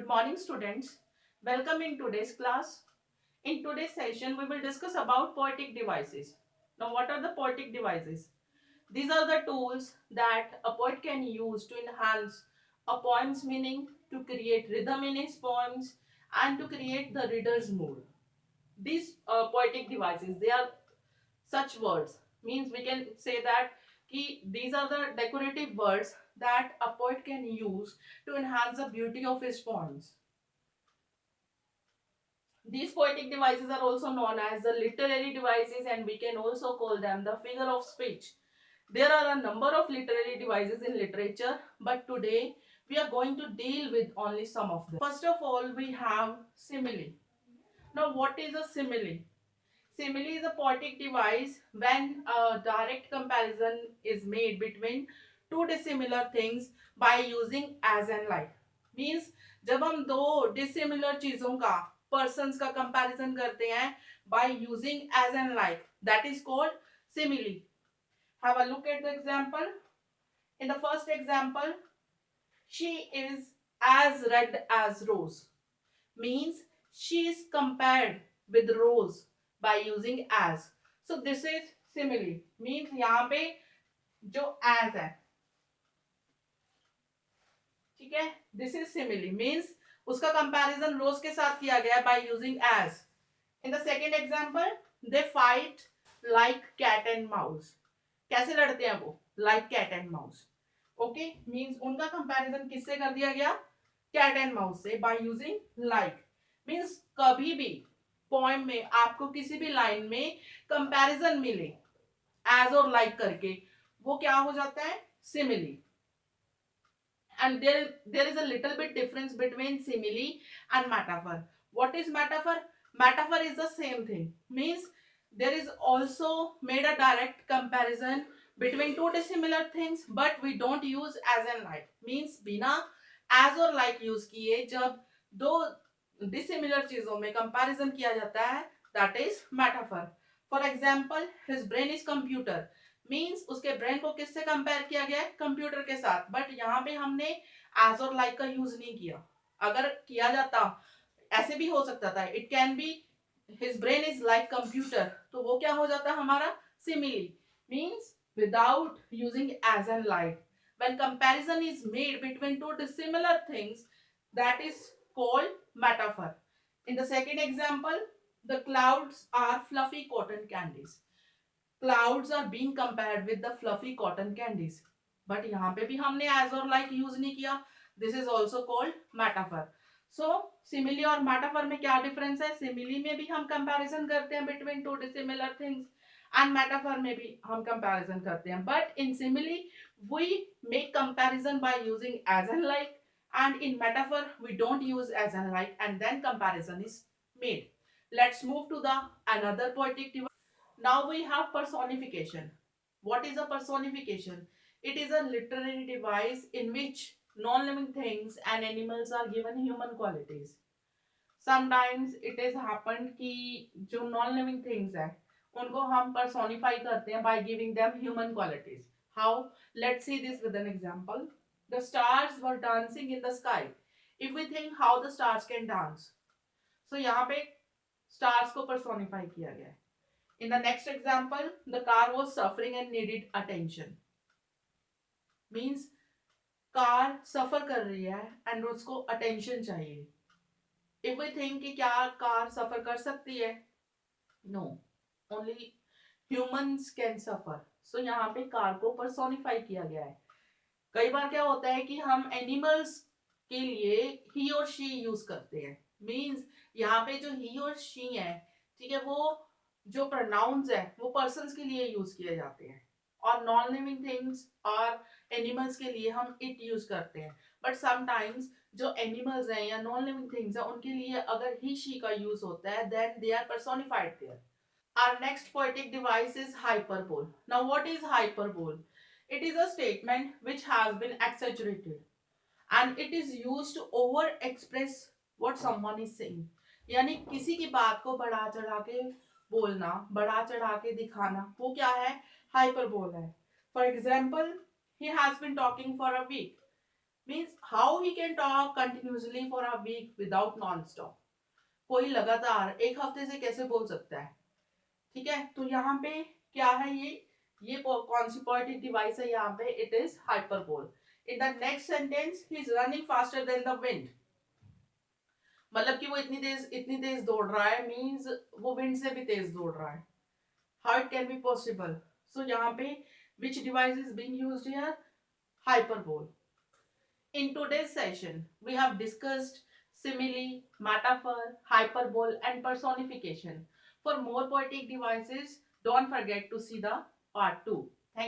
Good morning, students. Welcome in today's class. In today's session, we will discuss about poetic devices. Now, what are the poetic devices? These are the tools that a poet can use to enhance a poem's meaning, to create rhythm in his poems, and to create the reader's mood. These poetic devices, they are such words. Means we can say that these are the decorative words that a poet can use to enhance the beauty of his poems. These poetic devices are also known as the literary devices, and we can also call them the figure of speech. There are a number of literary devices in literature, but today we are going to deal with only some of them. First of all, we have simile. Now, what is a simile? Simile is a poetic device when a direct comparison is made between two dissimilar things by using as and like. Means जब हम दो dissimilar चीजों का persons का comparison करते हैं by using as and like, that is called simile. Have a look at the example. In the first example, she is as red as rose. Means she is compared with rose by using as. So this is simile. Means यहाँ पे जो as है, ठीक है, this is simile. Means उसका comparison rose के साथ किया गया by using as. In the second example, they fight like cat and mouse. कैसे लड़ते हैं वो? Like cat and mouse. Okay, means उनका comparison किससे कर दिया गया? Cat and mouse से by using like. Means कभी भी पोएम में आपको किसी भी लाइन में कंपैरिजन मिले एज और लाइक करके, वो क्या हो जाता है? Simile. And there is a little bit difference between simile and metaphor. What is metaphor? Metaphor is the same thing. Means there is also made a direct comparison between two dissimilar things, but we don't use as and like. Means बिना as और like use किए जब दो dissimilar चीजों में comparison किया जाता है, that is metaphor. For example, his brain is computer. Means उसके ब्रेन को किससे कंपेयर किया गया है? कंप्यूटर के साथ. बट यहाँ पे हमने एज और लाइक का यूज नहीं किया. अगर किया जाता, ऐसे भी हो सकता था, it can be his brain is like computer, तो वो क्या हो जाता हमारा? Simile. Means without using as and like, when comparison is made between two dissimilar things, that is called metaphor. In the second example, the clouds are fluffy cotton candies. Clouds are being compared with the fluffy cotton candies. But यहाँ पे भी हमने as और like use नहीं किया. This is also called metaphor. So simile और metaphor में क्या difference है? Simile में भी हम comparison करते हैं between two dissimilar things, and metaphor में भी हम comparison करते हैं. But in simile we make comparison by using as and like, and in metaphor we don't use as and like, and then comparison is made. Let's move to the another poetic device. Now we have personification. What is a personification? It is a literary device in which non-living things and animals are given human qualities. Sometimes it has happened कि जो non-living things है उनको हम personify करते हैं by giving them human qualities. How? Let's see this with an example. The stars were dancing in the sky. If we think how the stars can dance, so यहाँ पे stars को personify किया गया है. In the next example, the car was suffering and needed attention. Means car सफर कर रही है and उसको attention चाहिए. If we think कि क्या कार सफर कर सकती है? No, only humans can suffer. So यहाँ पे कार को personify किया गया है. कई बार क्या होता है कि हम animals के लिए he और she use करते हैं. Means यहाँ पे जो he और she है, ठीक है, वो जो प्रोनाउंस है वो पर्सन्स के लिए यूज किए जाते हैं, और नॉन लिविंग थिंग्स और एनिमल्स के लिए हम इट यूज करते हैं. बट समटाइम्स जो एनिमल्स हैं या नॉन लिविंग थिंग्स हैं उनके लिए अगर ही शी का यूज होता है, then they are personified there. Our next poetic device is hyperbole. Now what is hyperbole? It is a statement which has been exaggerated and it is used to over express what someone is saying. यानी किसी की बात को बढ़ा चढ़ा के बोलना, बढ़ा चढ़ा के दिखाना, वो क्या है? हाइपरबोल है. For example, he has been talking for a week. Means how he can talk continuously for a week without non stop. कोई लगातार एक हफ्ते से कैसे बोल सकता है. ठीक है, तो यहाँ पे क्या है, ये कौन सी पोएटिक डिवाइस है यहाँ पे, it is hyperbole. In the next sentence he is running faster than the wind. मतलब कि वो इतनी तेज दौड़ रहा है, मींस वो विंड से भी तेज दौड़ रहा है. How it can be possible. So यहाँ पे which device is being used here, hyperbole. In today's session we have discussed simile, metaphor, hyperbole and personification. For more poetic devices, don't forget to see the part 2.